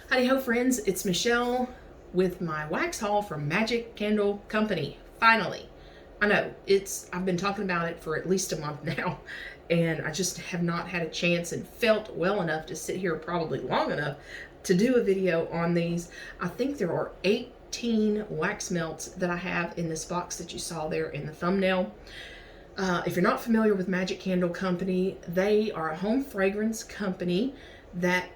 Howdy ho friends, it's Michelle with my wax haul from Magic Candle Company. Finally. I know, I've been talking about it for at least a month now, and I just have not had a chance and felt well enough to sit here probably long enough to do a video on these. I think there are 18 wax melts that I have in this box that you saw there in the thumbnail. If you're not familiar with Magic Candle Company, they are a home fragrance company that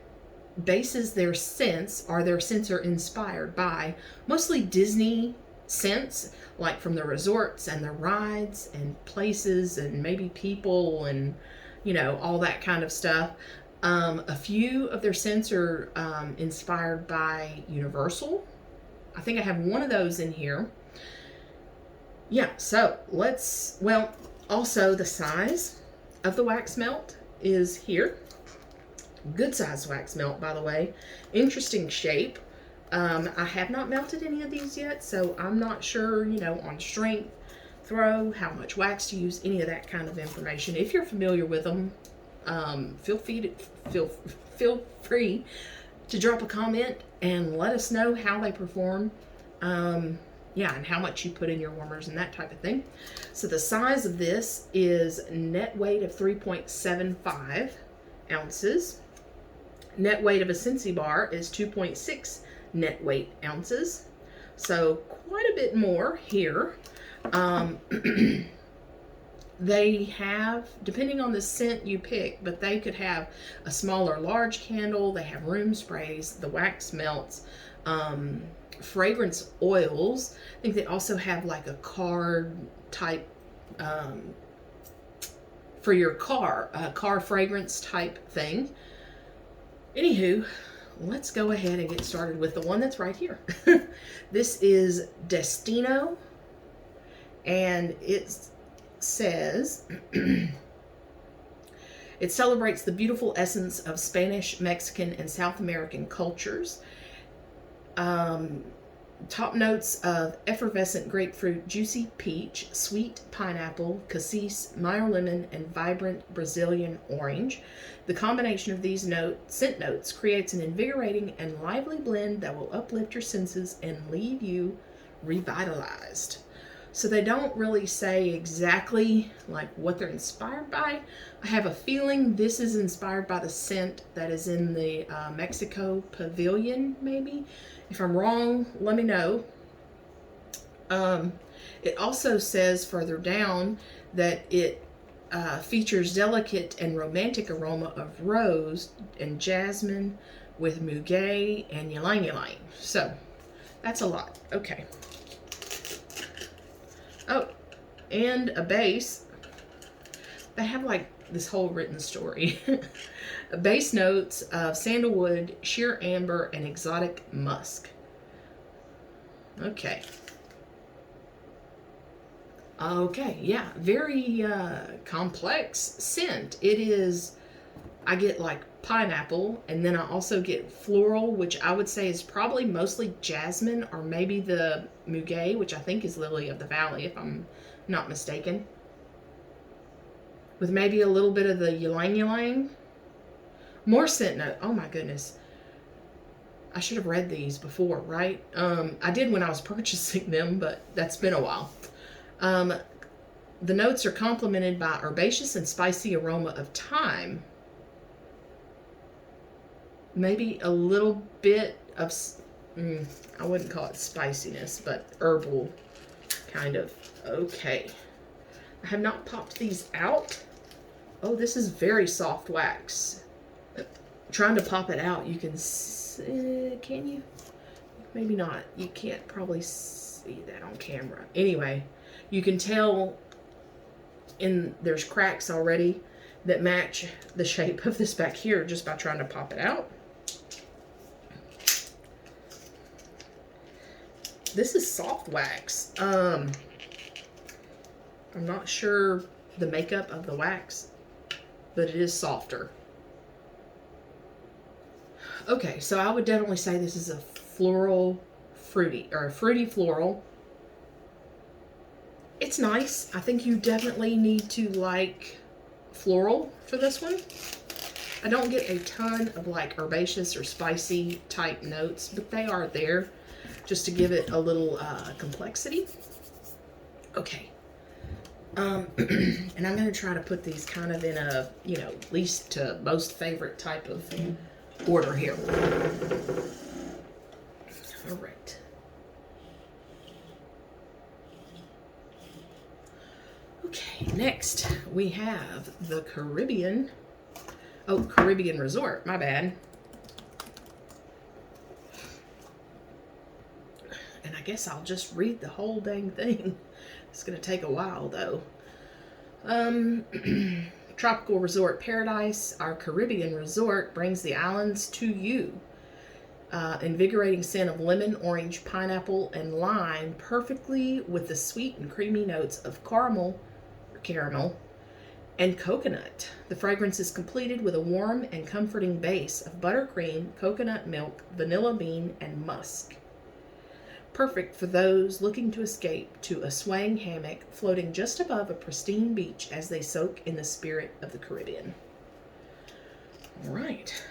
bases their scents, or their scents are inspired by mostly Disney scents, like from the resorts and the rides and places and maybe people and, you know, all that kind of stuff. A few of their scents are inspired by Universal. I think I have one of those in here. Yeah, so also the size of the wax melt is here. Good size wax melt, by the way. Interesting shape. I have not melted any of these yet, so I'm not sure, you know, on strength, throw, how much wax to use, any of that kind of information. If you're familiar with them, feel free to drop a comment and let us know how they perform. Yeah, and how much you put in your warmers and that type of thing. So the size of this is net weight of 3.75 ounces. Net weight of a Scentsy bar is 2.6 net weight ounces. So quite a bit more here. They have, depending on the scent you pick, but they could have a small or large candle. They have room sprays, the wax melts, fragrance oils. I think they also have like a card type for your car, car fragrance type thing. Anywho, let's go ahead and get started with the one that's right here. This is Destino, and it says it celebrates the beautiful essence of Spanish, Mexican, and South American cultures. Top notes of effervescent grapefruit, juicy peach, sweet pineapple, cassis, Meyer lemon, and vibrant Brazilian orange. The combination of these scent notes creates an invigorating and lively blend that will uplift your senses and leave you revitalized. So they don't really say exactly like what they're inspired by. I have a feeling this is inspired by the scent that is in the Mexico Pavilion, maybe. If I'm wrong, let me know. It also says further down that it features delicate and romantic aroma of rose and jasmine with muguet and ylang ylang. So that's a lot. Okay. Oh, and a base. They have like this whole written story. Base notes of sandalwood, sheer amber, and exotic musk. Okay. Okay, yeah, very complex scent. It is, I get like pineapple, and then I also get floral, which I would say is probably mostly jasmine, or maybe the muguet, which I think is lily of the valley, if I'm not mistaken. With maybe a little bit of the ylang ylang. More scent note. Oh my goodness. I should have read these before, right? I did when I was purchasing them, but that's been a while. The notes are complemented by herbaceous and spicy aroma of thyme. Maybe a little bit of, I wouldn't call it spiciness, but herbal kind of. Okay. I have not popped these out. Oh, this is very soft wax. Trying to pop it out, you can see, can you? Maybe not. You can't probably see that on camera. Anyway, you can tell there's cracks already that match the shape of this back here just by trying to pop it out. This is soft wax. I'm not sure the makeup of the wax, but it is softer. Okay, so I would definitely say this is a floral, fruity, or a fruity floral. It's nice. I think you definitely need to like floral for this one. I don't get a ton of like herbaceous or spicy type notes, but they are there just to give it a little complexity. Okay. And I'm going to try to put these kind of in a, you know, least to most favorite type of order here. All right. Okay, next we have the Caribbean. Oh, Caribbean Resort, my bad. And I guess I'll just read the whole dang thing. It's going to take a while, though. Tropical Resort Paradise, our Caribbean resort, brings the islands to you. Invigorating scent of lemon, orange, pineapple, and lime, perfectly with the sweet and creamy notes of caramel, and coconut. The fragrance is completed with a warm and comforting base of buttercream, coconut milk, vanilla bean, and musk. Perfect for those looking to escape to a swaying hammock floating just above a pristine beach as they soak in the spirit of the Caribbean. All right.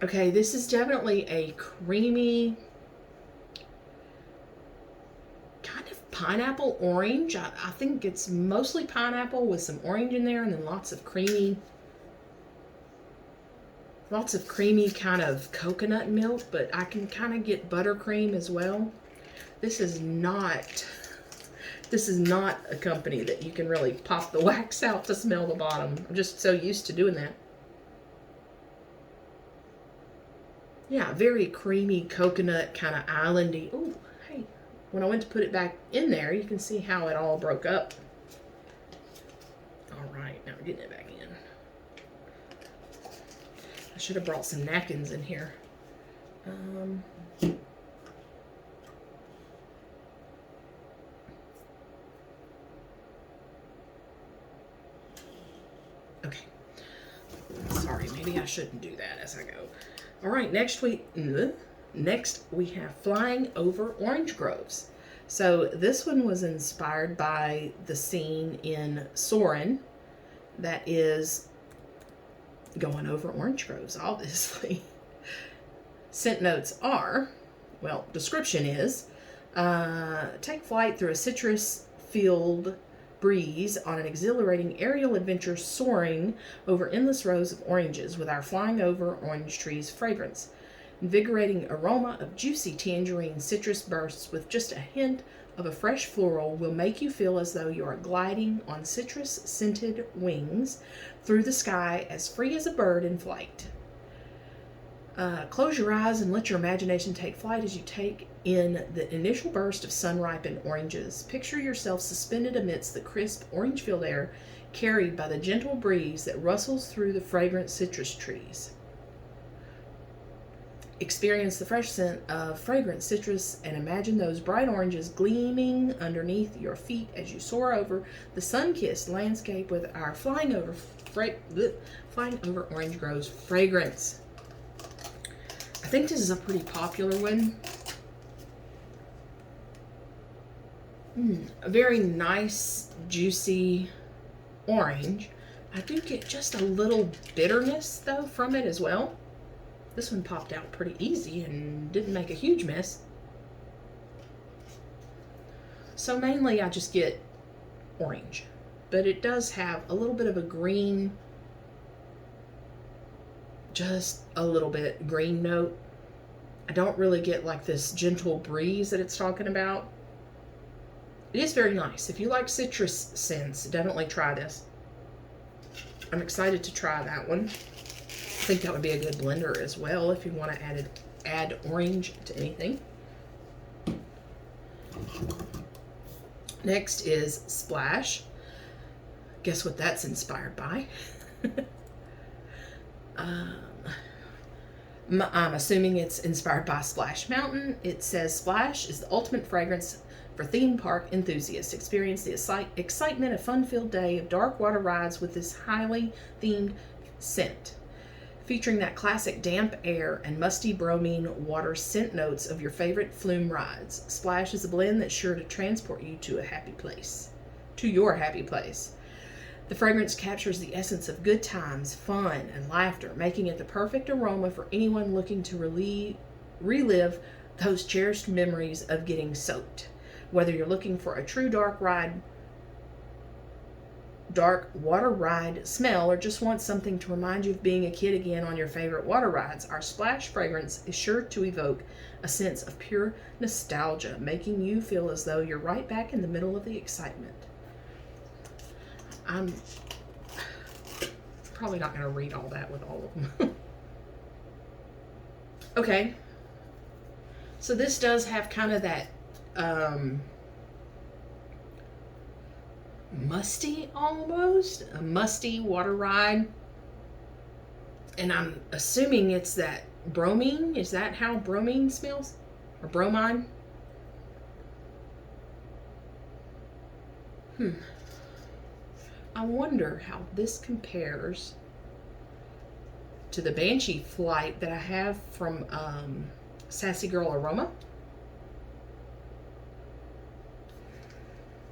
Okay, this is definitely a creamy, kind of pineapple orange. I think it's mostly pineapple with some orange in there and then lots of creamy kind of coconut milk, but I can kind of get buttercream as well. This is not a company that you can really pop the wax out to smell the bottom. I'm just so used to doing that. Yeah, very creamy coconut, kind of islandy. Ooh, hey, when I went to put it back in there, you can see how it all broke up. All right, now we're getting it back in. I should have brought some napkins in here. Okay. Sorry, maybe I shouldn't do that as I go. All right, next we have Flying Over Orange Groves. So this one was inspired by the scene in Soarin' that is going over orange groves, obviously. Scent notes are, well, description is, take flight through a citrus-filled breeze on an exhilarating aerial adventure soaring over endless rows of oranges with our Flying Over Orange Trees fragrance. Invigorating aroma of juicy tangerine citrus bursts with just a hint of a fresh floral will make you feel as though you are gliding on citrus-scented wings through the sky as free as a bird in flight. Close your eyes and let your imagination take flight as you take in the initial burst of sun-ripened oranges. Picture yourself suspended amidst the crisp, orange-filled air, carried by the gentle breeze that rustles through the fragrant citrus trees. Experience the fresh scent of fragrant citrus and imagine those bright oranges gleaming underneath your feet as you soar over the sun-kissed landscape with our Flying Over Orange Groves fragrance. I think this is a pretty popular one. A very nice, juicy orange. I do get just a little bitterness, though, from it as well. This one popped out pretty easy and didn't make a huge mess. So mainly I just get orange. But it does have a little bit of a green, just a little bit green note. I don't really get like this gentle breeze that it's talking about. It is very nice. If you like citrus scents, definitely try this. I'm excited to try that one. I think that would be a good blender as well if you want to add orange to anything. Next is Splash. Guess what that's inspired by? I'm assuming it's inspired by Splash Mountain. It says Splash is the ultimate fragrance for theme park enthusiasts. Experience the excitement of fun-filled day of dark water rides with this highly themed scent. Featuring that classic damp air and musty bromine water scent notes of your favorite flume rides. Splash is a blend that's sure to transport you to a happy place. To your happy place. The fragrance captures the essence of good times, fun, and laughter, making it the perfect aroma for anyone looking to relive those cherished memories of getting soaked. Whether you're looking for a true dark water ride smell, or just want something to remind you of being a kid again on your favorite water rides, our splash fragrance is sure to evoke a sense of pure nostalgia, making you feel as though you're right back in the middle of the excitement. I'm probably not going to read all that with all of them. Okay. So this does have kind of that musty, almost a musty water ride, and I'm assuming it's that bromine. Is that how bromine smells, or bromine? I wonder how this compares to the Banshee Flight that I have from Sassy Girl Aroma,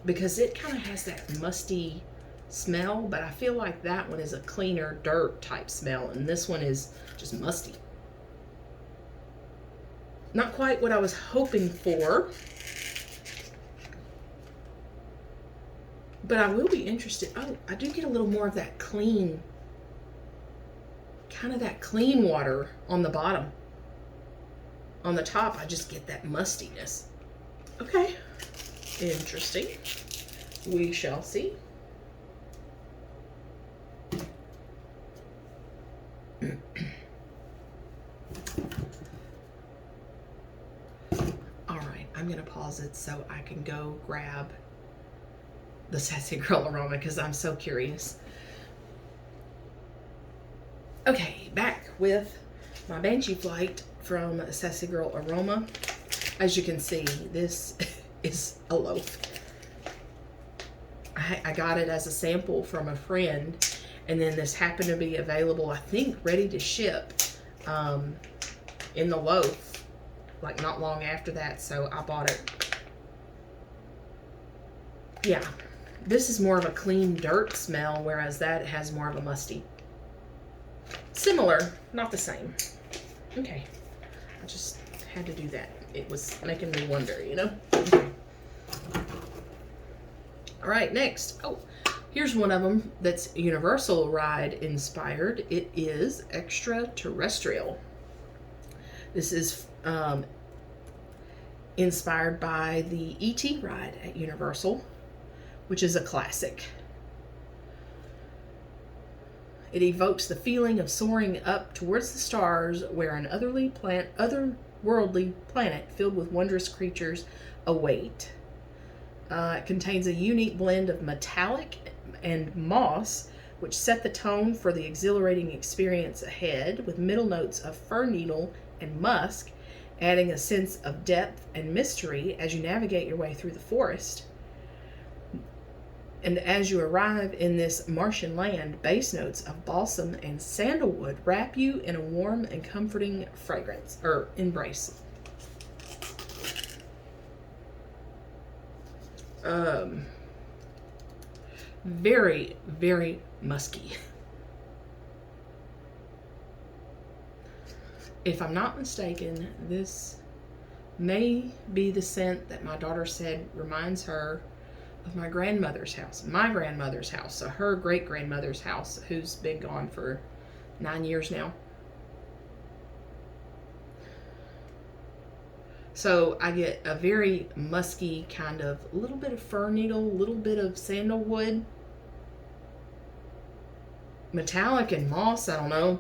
because it kind of has that musty smell, but I feel like that one is a cleaner dirt type smell, and this one is just musty. Not quite what I was hoping for, but I will be interested. Oh, I do get a little more of that clean, kind of that clean water on the bottom. On the top, I just get that mustiness. Okay, interesting. We shall see. All right, I'm gonna pause it so I can go grab the Sassy Girl Aroma because I'm so curious. Okay, back with my Banshee Flight from Sassy Girl Aroma. As you can see, this is a loaf. I got it as a sample from a friend, and then this happened to be available, I think, ready to ship in the loaf, like not long after that, so I bought it. Yeah, this is more of a clean dirt smell, whereas that has more of a musty. Similar, not the same. Okay, I just had to do that. It was making me wonder, you know? Okay. All right, next. Oh, here's one of them that's Universal Ride inspired. It is Extraterrestrial. This is inspired by the E.T. ride at Universal, which is a classic. It evokes the feeling of soaring up towards the stars, where an otherworldly planet filled with wondrous creatures await. It contains a unique blend of metallic and moss, which set the tone for the exhilarating experience ahead, with middle notes of fir needle and musk, adding a sense of depth and mystery as you navigate your way through the forest. And as you arrive in this Martian land, base notes of balsam and sandalwood wrap you in a warm and comforting fragrance, or embrace. Very, very musky. If I'm not mistaken, this may be the scent that my daughter said reminds her of my grandmother's house. My grandmother's house, so her great-grandmother's house, who's been gone for 9 years now. So I get a very musky kind of, little bit of fir needle, little bit of sandalwood, metallic and moss, I don't know.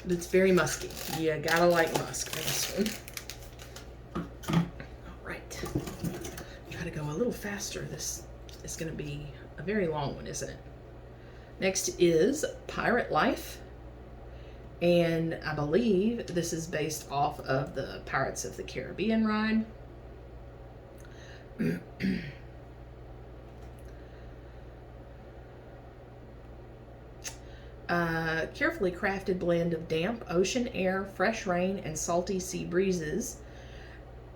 But it's very musky. You gotta like musk for this one. All right. Try to go a little faster. This is going to be a very long one, isn't it? Next is Pirate Life. And I believe this is based off of the Pirates of the Caribbean ride. Carefully crafted blend of damp ocean air, fresh rain, and salty sea breezes.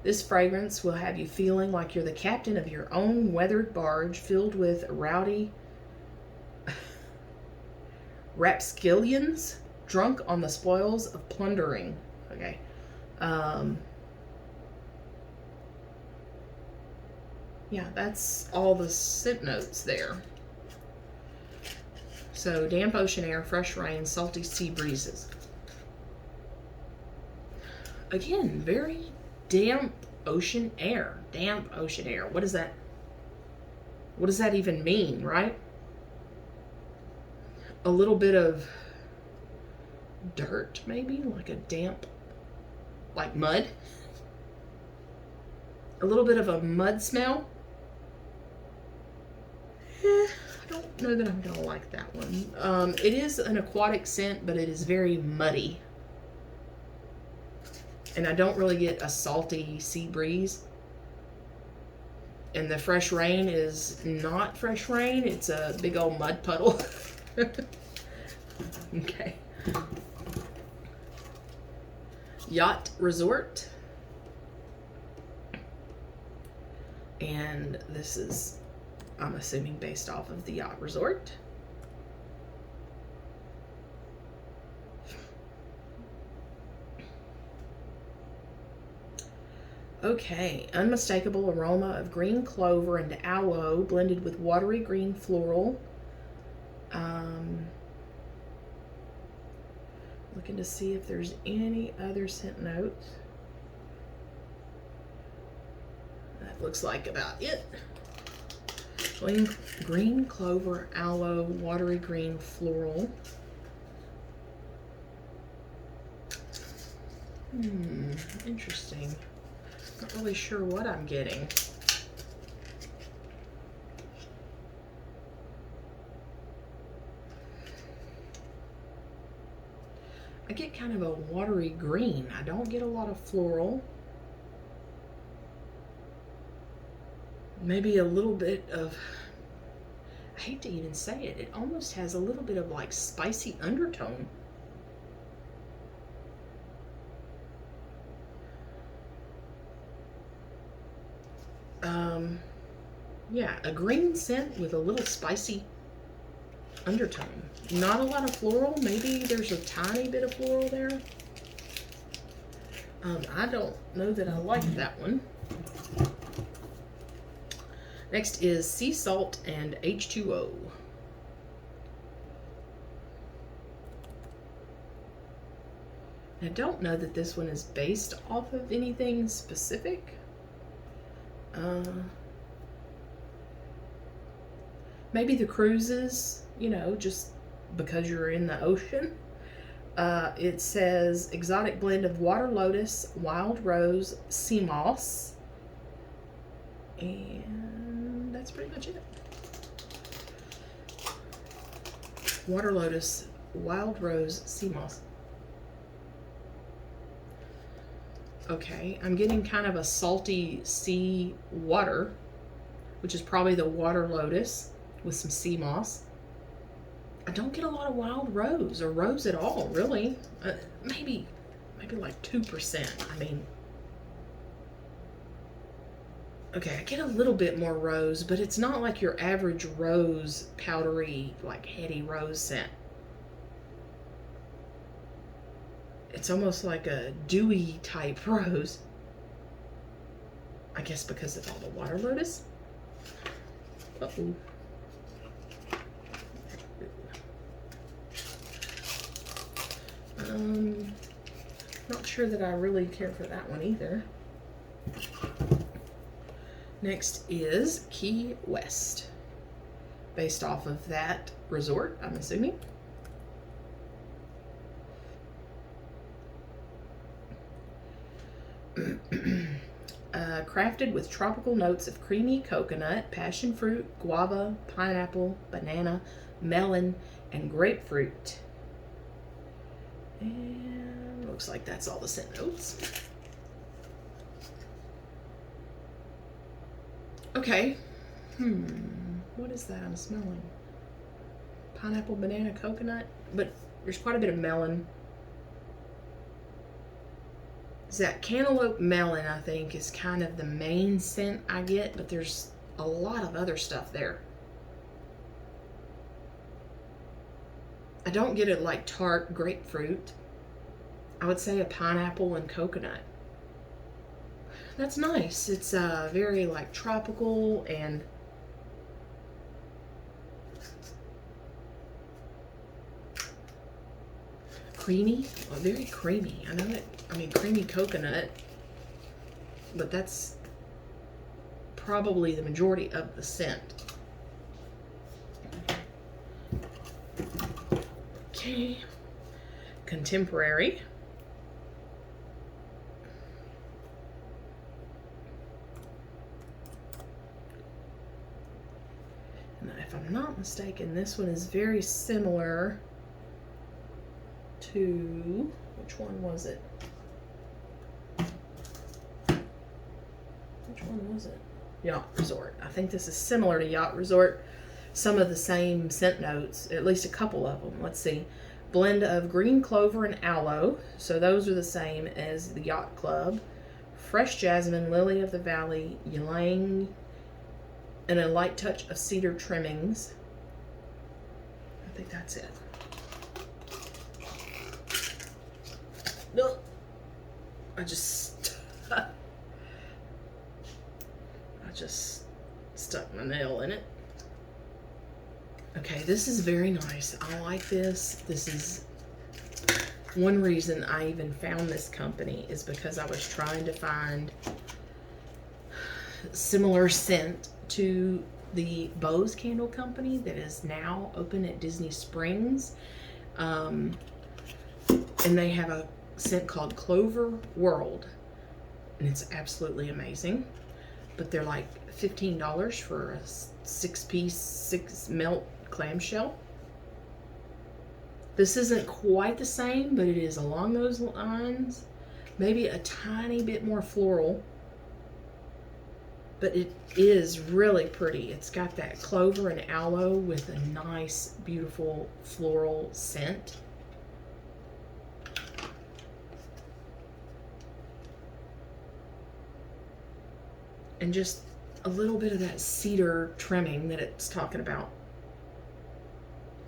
This fragrance will have you feeling like you're the captain of your own weathered barge filled with rowdy Rapscallions, drunk on the spoils of plundering. Okay. Yeah, that's all the scent notes there. So, damp ocean air, fresh rain, salty sea breezes. Again, very damp ocean air. Damp ocean air. What is that? What does that even mean, right? A little bit of dirt, maybe? Like a damp, like mud? A little bit of a mud smell? I don't know that I'm going to like that one. It is an aquatic scent, but it is very muddy. And I don't really get a salty sea breeze. And the fresh rain is not fresh rain. It's a big old mud puddle. Okay. Yacht Resort. And this is, I'm assuming, based off of the Yacht Resort. Okay, unmistakable aroma of green clover and aloe blended with watery green floral. Looking to see if there's any other scent notes. That looks like about it. Green clover, aloe, watery green floral. Interesting. Not really sure what I'm getting. I get kind of a watery green. I don't get a lot of floral. Maybe a little bit of, I hate to even say it, it almost has a little bit of like spicy undertone. Yeah, a green scent with a little spicy undertone. Not a lot of floral. Maybe there's a tiny bit of floral there. I don't know that I like that one. Next is sea salt and H2O. I don't know that this one is based off of anything specific. Maybe the cruises, you know, just because you're in the ocean. It says exotic blend of water lotus, wild rose, sea moss. And that's pretty much it. Water lotus, wild rose, sea moss. Okay, I'm getting kind of a salty sea water, which is probably the water lotus with some sea moss. I don't get a lot of wild rose or rose at all, really. Maybe like 2%. I mean, okay, I get a little bit more rose, but it's not like your average rose, powdery, like heady rose scent. It's almost like a dewy type rose. I guess because of all the water lotus. Uh-oh. Not sure that I really care for that one either. Next is Key West, based off of that resort, I'm assuming. Crafted with tropical notes of creamy coconut, passion fruit, guava, pineapple, banana, melon, and grapefruit. And looks like that's all the scent notes. Okay. What is that I'm smelling? Pineapple, banana, coconut, but there's quite a bit of melon. That cantaloupe melon, I think, is kind of the main scent I get, but there's a lot of other stuff there. I don't get it like tart grapefruit. I would say a pineapple and coconut. That's nice. It's very like tropical and creamy. Oh, very creamy. I know it. I mean, creamy coconut, but that's probably the majority of the scent. Okay. Contemporary. And if I'm not mistaken, this one is very similar to, which one was it? Which one was it? Yacht Resort. I think this is similar to Yacht Resort. Some of the same scent notes, at least a couple of them. Let's see. Blend of green clover and aloe. So those are the same as the Yacht Club. Fresh jasmine, lily of the valley, ylang, and a light touch of cedar trimmings. I think that's it. No, I just stuck my nail in it. Okay, this is very nice. I like this. This is one reason I even found this company, is because I was trying to find similar scent to the Bose Candle Company that is now open at Disney Springs. And they have a scent called Clover World, and it's absolutely amazing. But they're like $15 for a 6-piece 6-melt clamshell. This isn't quite the same, but it is along those lines. Maybe a tiny bit more floral, but it is really pretty. It's got that clover and aloe with a nice, beautiful floral scent. And just a little bit of that cedar trimming that it's talking about.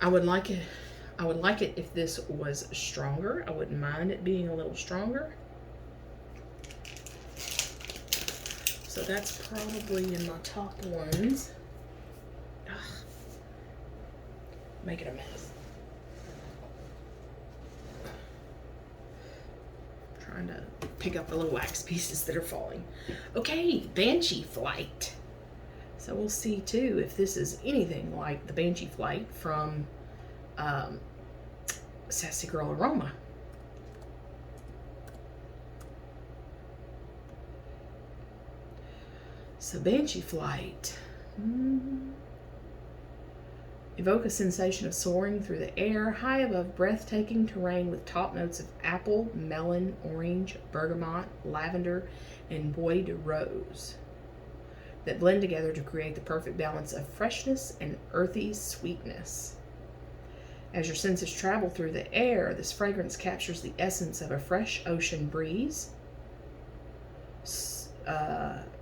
I would like it if this was stronger. I wouldn't mind it being a little stronger. So that's probably in my top ones. Ugh. Making a mess. Trying to pick up the little wax pieces that are falling. Okay, Banshee Flight. So we'll see too if this is anything like the Banshee Flight from Sassy Girl Aroma. So Banshee Flight. Evoke a sensation of soaring through the air, high above breathtaking terrain with top notes of apple, melon, orange, bergamot, lavender, and bois de rose that blend together to create the perfect balance of freshness and earthy sweetness. As your senses travel through the air, this fragrance captures the essence of a fresh ocean breeze.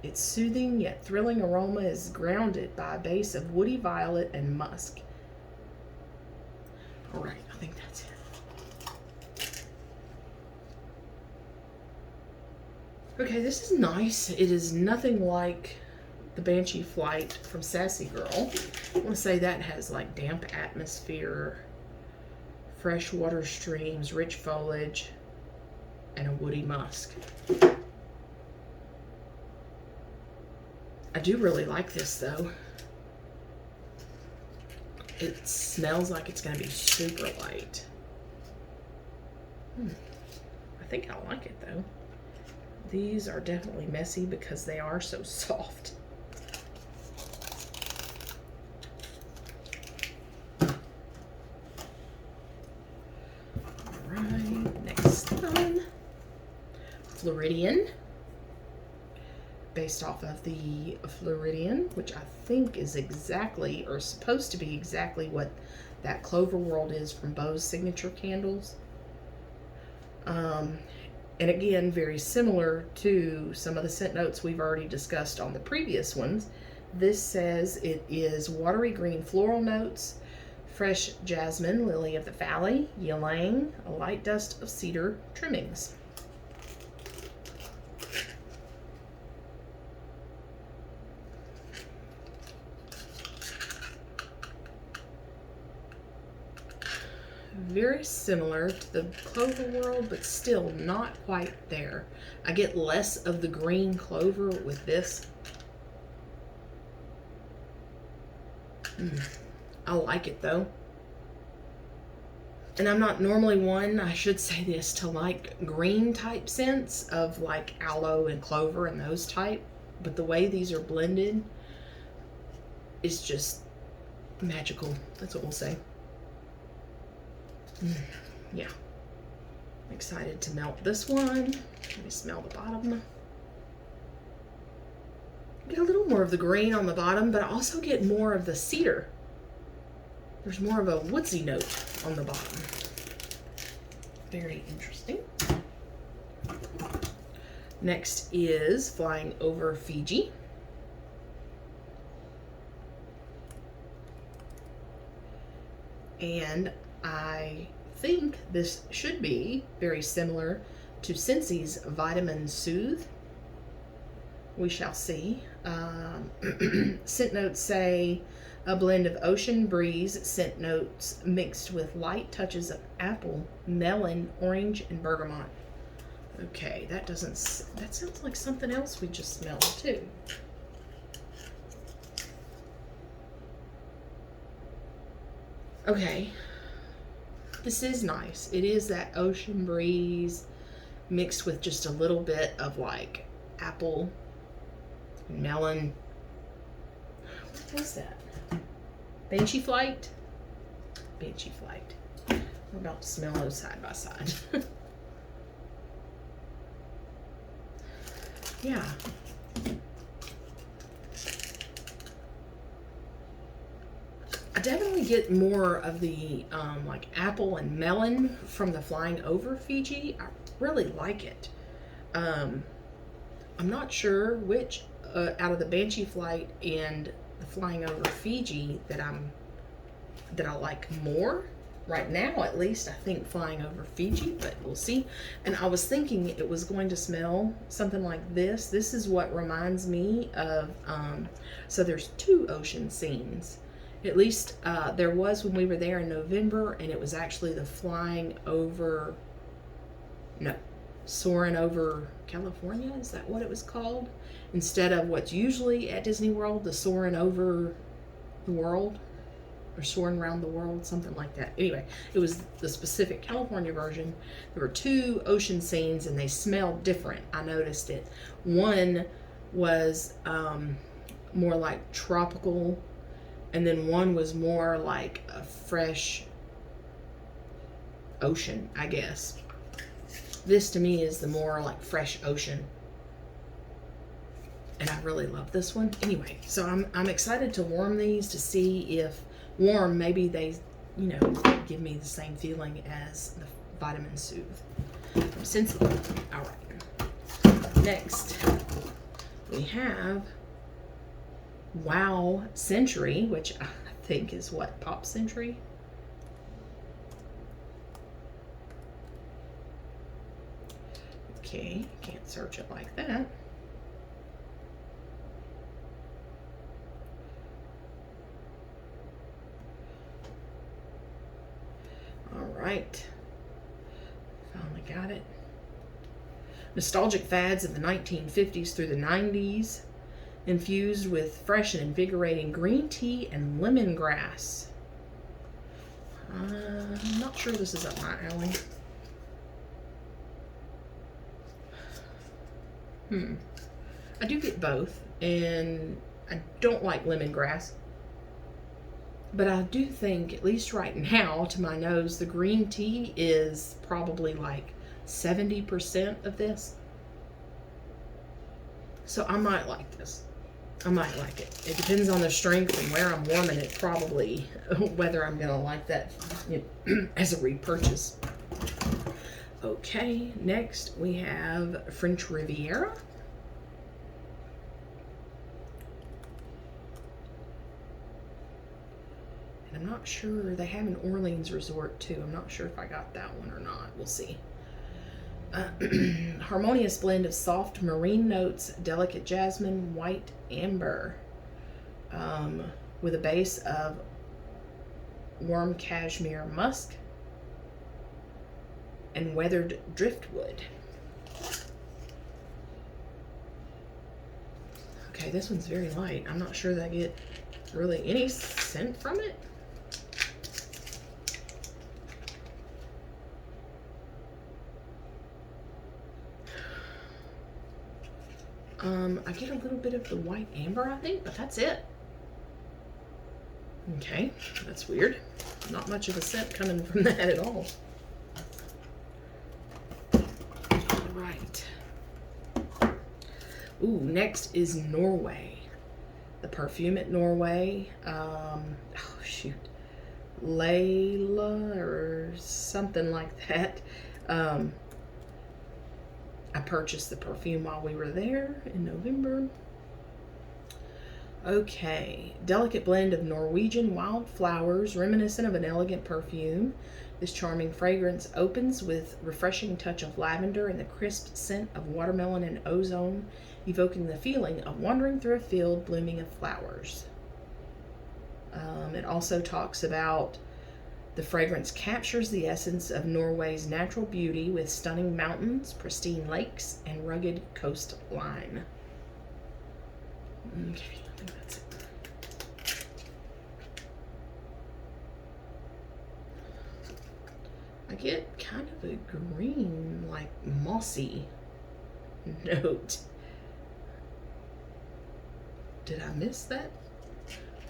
Its soothing yet thrilling aroma is grounded by a base of woody violet and musk. All right, I think that's it. Okay, this is nice. It is nothing like the Banshee Flight from Sassy Girl. I want to say that has like damp atmosphere, fresh water streams, rich foliage, and a woody musk. I do really like this though. It smells like it's going to be super light. I think I like it though. These are definitely messy because they are so soft. Alright, next one. Floridian. Based off of the Floridian, which I think is exactly, or supposed to be exactly, what that Clover World is from Bose Signature Candles. And again, very similar to some of the scent notes we've already discussed on the previous ones. This says it is watery green floral notes, fresh jasmine, lily of the valley, ylang, a light dust of cedar trimmings. Very similar to the Clover World, but still not quite there. I get less of the green clover with this. I like it though. And I'm not normally one, I should say this, to like green type scents of like aloe and clover and those type. But the way these are blended is just magical. That's what we'll say. Yeah. I'm excited to melt this one. Let me smell the bottom. Get a little more of the green on the bottom, but I also get more of the cedar. There's more of a woodsy note on the bottom. Very interesting. Next is Flying Over Fiji. And I think this should be very similar to Scentsy's Vitamin Soothe. We shall see. Scent notes say a blend of ocean breeze scent notes mixed with light touches of apple, melon, orange, and bergamot. Okay, that sounds like something else we just smelled too. Okay, this is nice. It is that ocean breeze mixed with just a little bit of like apple, melon. What was that? Banshee Flight? Banshee Flight. We're about to smell those side by side. Yeah. I definitely get more of the like apple and melon from the Flying Over Fiji. I really like it. I'm not sure which out of the Banshee Flight and the Flying Over Fiji that I like more. Right now, at least, I think Flying Over Fiji, but we'll see. And I was thinking it was going to smell something like this. This is what reminds me of, so there's two ocean scenes. At least there was when we were there in November, and it was actually the Soaring Over California. Is that what it was called? Instead of what's usually at Disney World, the Soaring Over the World. Or Soaring Around the World, something like that. Anyway, it was the specific California version. There were two ocean scenes and they smelled different. I noticed it. One was more like tropical, and then one was more like a fresh ocean, I guess. This to me is the more like fresh ocean. And I really love this one. Anyway, so I'm excited to warm these to see if maybe they, give me the same feeling as the Vitamin Soothe from Scentsy. All right. Next, we have Wow Century, which I think is what, Pop Century? Okay, can't search it like that. Right. Finally got it. Nostalgic fads of the 1950s through the 90s, infused with fresh and invigorating green tea and lemongrass. I'm not sure this is up my alley. I do get both, and I don't like lemongrass. But I do think, at least right now, to my nose, the green tea is probably like 70% of this. So I might like this. I might like it. It depends on the strength and where I'm warming it, probably, whether I'm going to like that as a repurchase. Okay, next we have French Riviera. I'm I'm not sure. They have an Orleans resort too. I'm not sure if I got that one or not. We'll see. Harmonious blend of soft marine notes, delicate jasmine, white amber, with a base of warm cashmere musk and weathered driftwood. Okay, this one's very light. I'm not sure that I get really any scent from it. I get a little bit of the white amber, I think, but that's it. Okay, that's weird. Not much of a scent coming from that at all. Right. Ooh, next is Norway. The perfume at Norway. Oh shoot, Layla or something like that. I purchased the perfume while we were there in November. Okay, delicate blend of Norwegian wildflowers, reminiscent of an elegant perfume. This charming fragrance opens with refreshing touch of lavender and the crisp scent of watermelon and ozone, evoking the feeling of wandering through a field blooming of flowers. It also talks about the fragrance captures the essence of Norway's natural beauty with stunning mountains, pristine lakes, and rugged coastline. Okay, I think that's it. I get kind of a green, like mossy note. Did I miss that?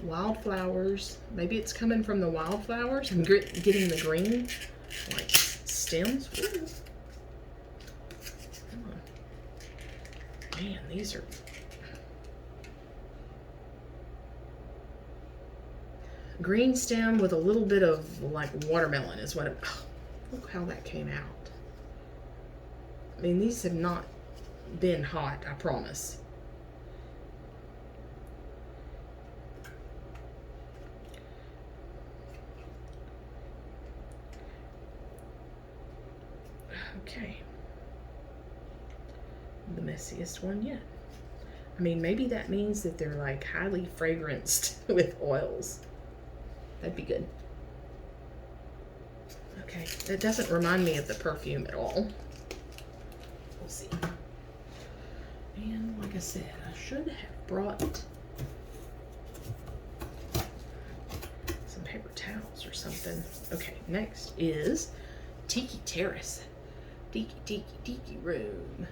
Wildflowers. Maybe it's coming from the wildflowers. I'm getting the green, like stems. Ooh. Come on. Man, these are green stem with a little bit of like watermelon is what it, oh, look how that came out. I mean, these have not been hot, I promise. Okay. The messiest one yet. I mean, maybe that means that they're like highly fragranced with oils. That'd be good. Okay, that doesn't remind me of the perfume at all. We'll see. And like I said, I should have brought some paper towels or something. Okay, next is Tiki Terrace. Tiki room.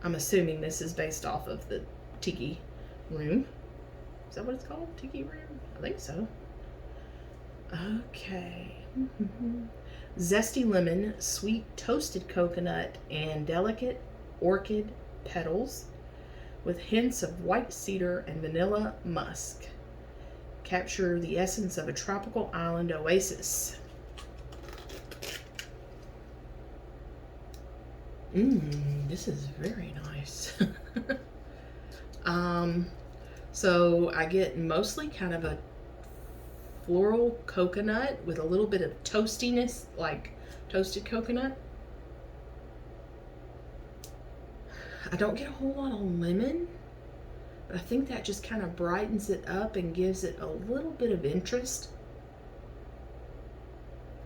I'm assuming this is based off of the Tiki room. Is that what it's called? Tiki room? I think so. Okay. Zesty lemon, sweet toasted coconut, and delicate orchid petals with hints of white cedar and vanilla musk. Capture the essence of a tropical island oasis. This is very nice. So I get mostly kind of a floral coconut with a little bit of toastiness, like toasted coconut. I don't get a whole lot of lemon, but I think that just kind of brightens it up and gives it a little bit of interest.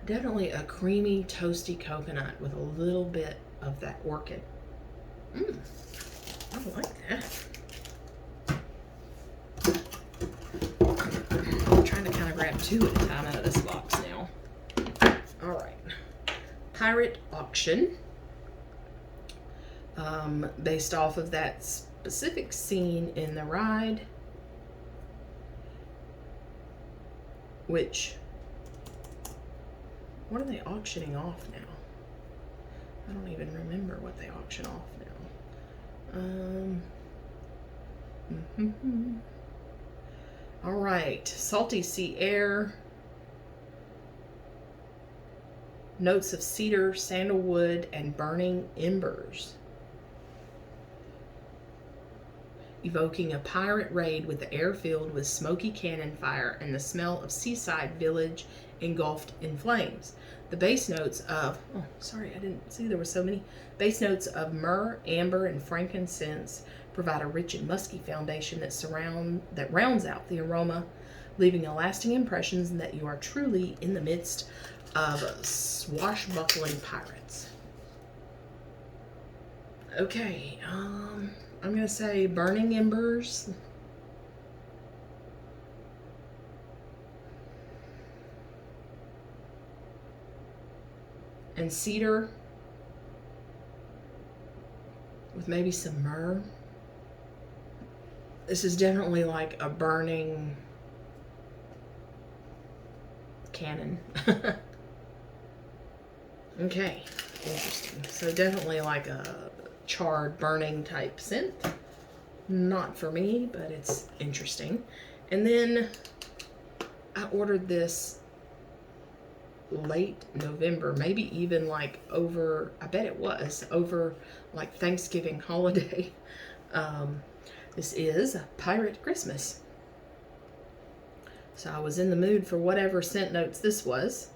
Definitely a creamy, toasty coconut with a little bit of that orchid. I like that. I'm trying to kind of grab two at a time out of this box now. All right. Pirate Auction. Based off of that specific scene in the ride, which, what are they auctioning off now? I don't even remember what they auction off now. All right, salty sea air, notes of cedar, sandalwood, and burning embers. evoking a pirate raid with the air filled with smoky cannon fire and the smell of seaside village engulfed in flames. The bass notes of, oh, sorry, I didn't see there were so many. Bass notes of myrrh, amber, and frankincense provide a rich and musky foundation that rounds out the aroma, leaving a lasting impression that you are truly in the midst of swashbuckling pirates. Okay, I'm gonna say burning embers. And cedar with maybe some myrrh. This is definitely like a burning cannon. Okay, interesting. So definitely like a charred burning type scent. Not for me, but it's interesting. And then I ordered this late November, maybe even like over, I bet it was over like Thanksgiving holiday. This is Pirate Christmas. So I was in the mood for whatever scent notes this was.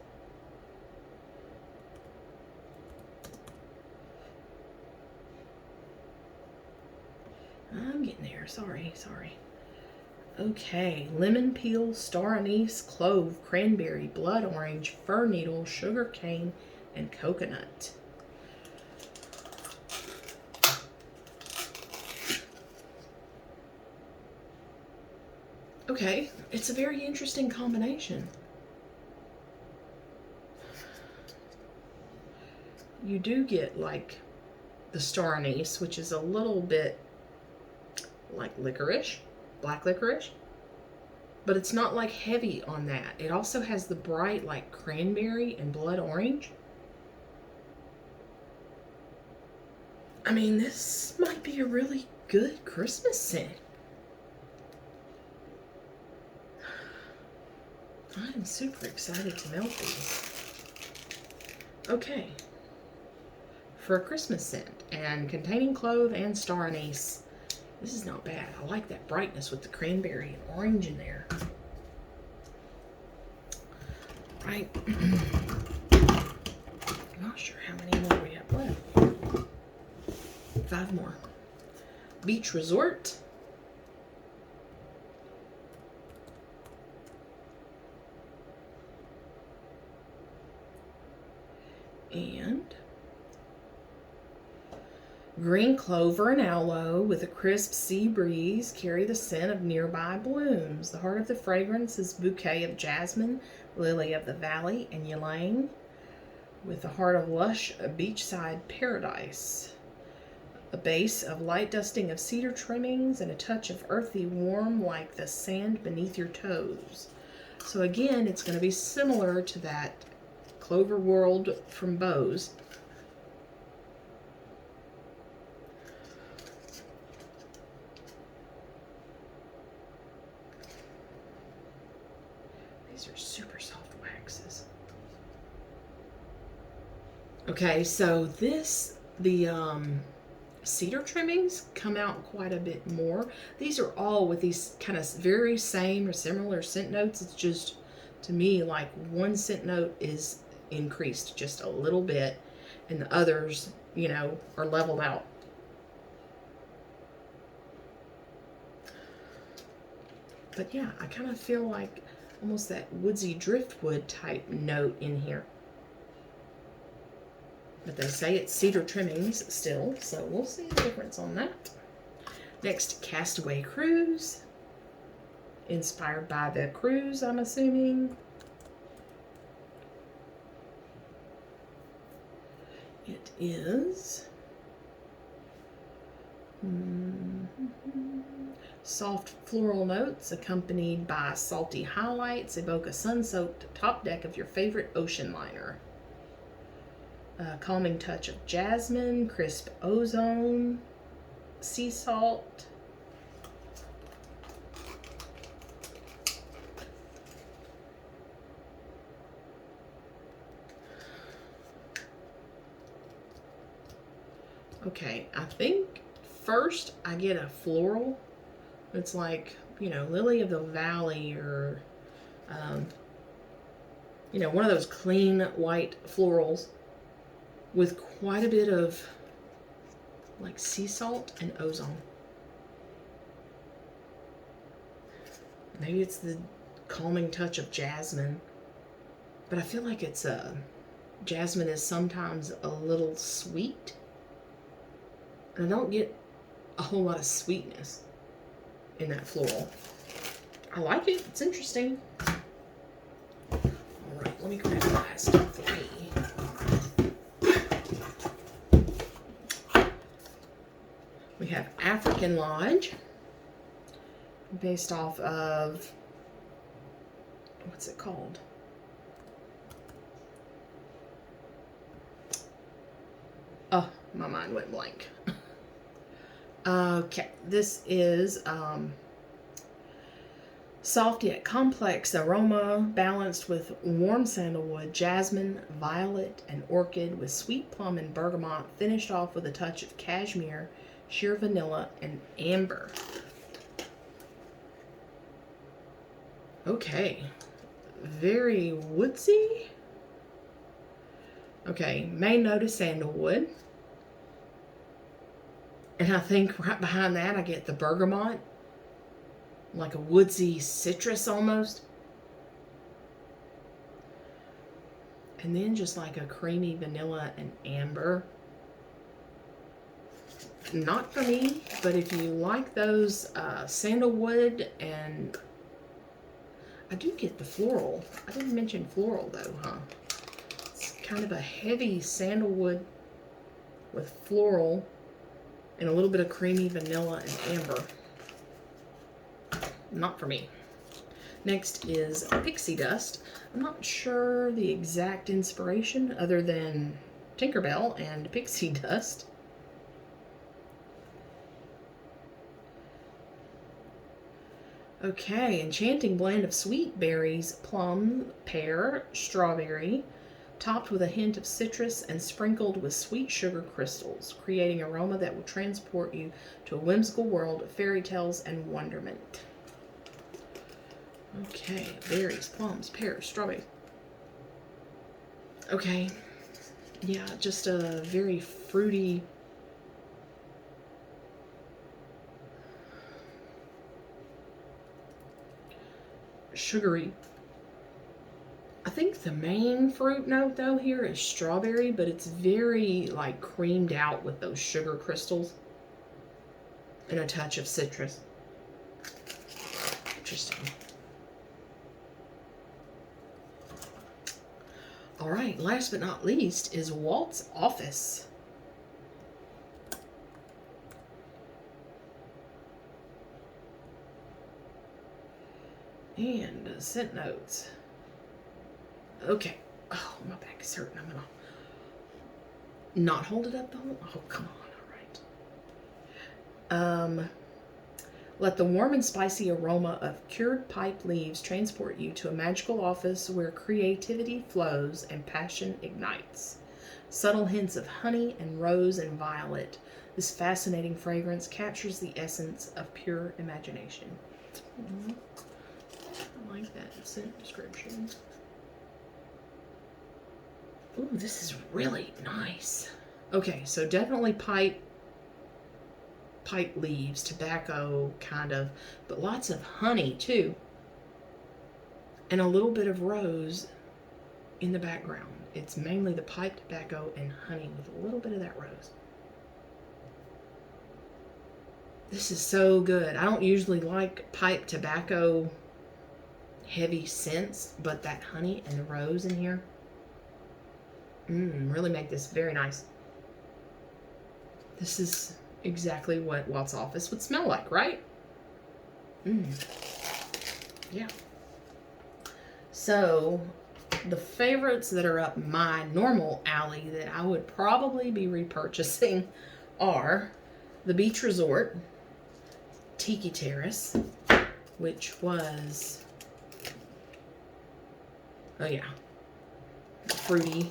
I'm getting there. Sorry. Okay, lemon peel, star anise, clove, cranberry, blood orange, fir needle, sugar cane, and coconut. Okay, it's a very interesting combination. You do get like the star anise, which is a little bit like licorice, black licorice, but it's not like heavy on that. It also has the bright like cranberry and blood orange. I mean, this might be a really good Christmas scent. I'm super excited to melt these. Okay, for a Christmas scent and containing clove and star anise. This is not bad. I like that brightness with the cranberry and orange in there. Right. I'm not sure how many more we have left. 5 more. Beach Resort. And green clover and aloe with a crisp sea breeze carry the scent of nearby blooms. The heart of the fragrance is bouquet of jasmine, lily of the valley, and ylang, with the heart of lush beachside paradise. A base of light dusting of cedar trimmings and a touch of earthy warm like the sand beneath your toes. So again, it's going to be similar to that Clover World from Bose. These are super soft waxes. Okay, so the cedar trimmings come out quite a bit more. These are all with these kind of very same or similar scent notes. It's just, to me, like one scent note is increased just a little bit and the others, you know, are leveled out. But yeah, I kind of feel like almost that woodsy driftwood type note in here. But they say it's cedar trimmings still, so we'll see the difference on that. Next, Castaway Cruise. Inspired by the cruise, I'm assuming. It is soft floral notes accompanied by salty highlights evoke a sun-soaked top deck of your favorite ocean liner. A calming touch of jasmine, crisp ozone, sea salt. Okay, I think first I get a floral It's like, you know, Lily of the Valley or, you know, one of those clean white florals with quite a bit of like sea salt and ozone. Maybe it's the calming touch of jasmine, but I feel like it's jasmine is sometimes a little sweet, and I don't get a whole lot of sweetness in that floral. I like it. It's interesting. All right, let me grab the last three. We have African Lodge, based off of, what's it called? Oh, my mind went blank. Okay, this is soft yet complex aroma balanced with warm sandalwood, jasmine, violet, and orchid with sweet plum and bergamot, finished off with a touch of cashmere, sheer vanilla, and amber. Okay, very woodsy. Okay, main note is sandalwood. And I think right behind that I get the bergamot, like a woodsy citrus almost. And then just like a creamy vanilla and amber. Not for me, but if you like those sandalwood, and I do get the floral. I didn't mention floral though, huh? It's kind of a heavy sandalwood with floral and a little bit of creamy vanilla and amber. Not for me. Next is Pixie Dust. I'm not sure the exact inspiration other than Tinkerbell and Pixie Dust. Okay, enchanting blend of sweet berries, plum, pear, strawberry, topped with a hint of citrus and sprinkled with sweet sugar crystals, creating aroma that will transport you to a whimsical world of fairy tales and wonderment. Okay, berries, plums, pears, strawberries. Okay, yeah, just a very fruity, sugary. I think the main fruit note though here is strawberry, but it's very like creamed out with those sugar crystals and a touch of citrus. Interesting. All right, last but not least is Walts Office. And scent notes. Okay. Oh, my back is hurting. I'm gonna not hold it up the whole. Oh, come on. All right. Let the warm and spicy aroma of cured pipe leaves transport you to a magical office where creativity flows and passion ignites. Subtle hints of honey and rose and violet. This fascinating fragrance captures the essence of pure imagination. Mm-hmm. I like that scent description. Ooh, this is really nice. Okay, so definitely pipe leaves, tobacco kind of, but lots of honey too. And a little bit of rose in the background. It's mainly the pipe tobacco and honey with a little bit of that rose. This is so good. I don't usually like pipe tobacco heavy scents, but that honey and the rose in here really make this very nice. This is exactly what Walts Office would smell like, right? Yeah. So the favorites that are up my normal alley that I would probably be repurchasing are the Beach Resort, Tiki Terrace, which was, oh yeah, fruity,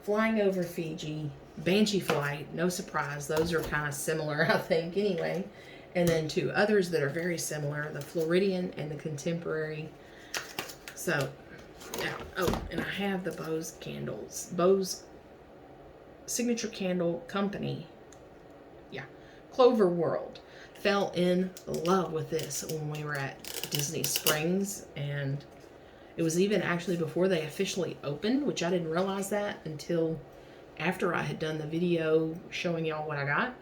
Flying Over Fiji, Banshee Flight, no surprise, those are kind of similar, I think, anyway. And then two others that are very similar, the Floridian and the Contemporary. So, now, oh, and I have the Bose candles. Bose Signature Candle Company. Yeah, Clover World. Fell in love with this when we were at Disney Springs, and it was even actually before they officially opened, which I didn't realize that until after I had done the video showing y'all what I got.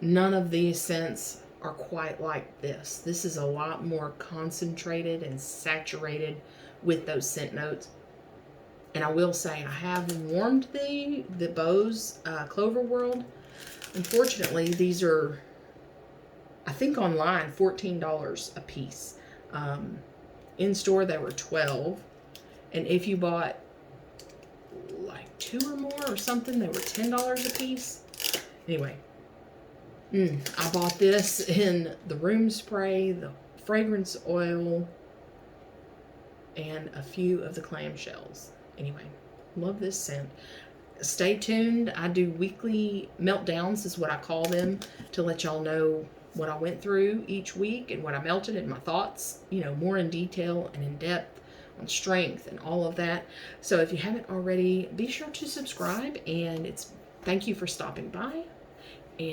None of these scents are quite like this. This is a lot more concentrated and saturated with those scent notes. And I will say I have warmed the Bose Clover World. Unfortunately, these are, I think online, $14 a piece. In store, they were $12. And if you bought like 2 or more or something, they were $10 a piece. Anyway, I bought this in the room spray, the fragrance oil, and a few of the clamshells. Anyway, love this scent. Stay tuned. I do weekly meltdowns, is what I call them, to let y'all know what I went through each week and what I melted and my thoughts, you know, more in detail and in depth on strength and all of that. So if you haven't already, be sure to subscribe, and thank you for stopping by.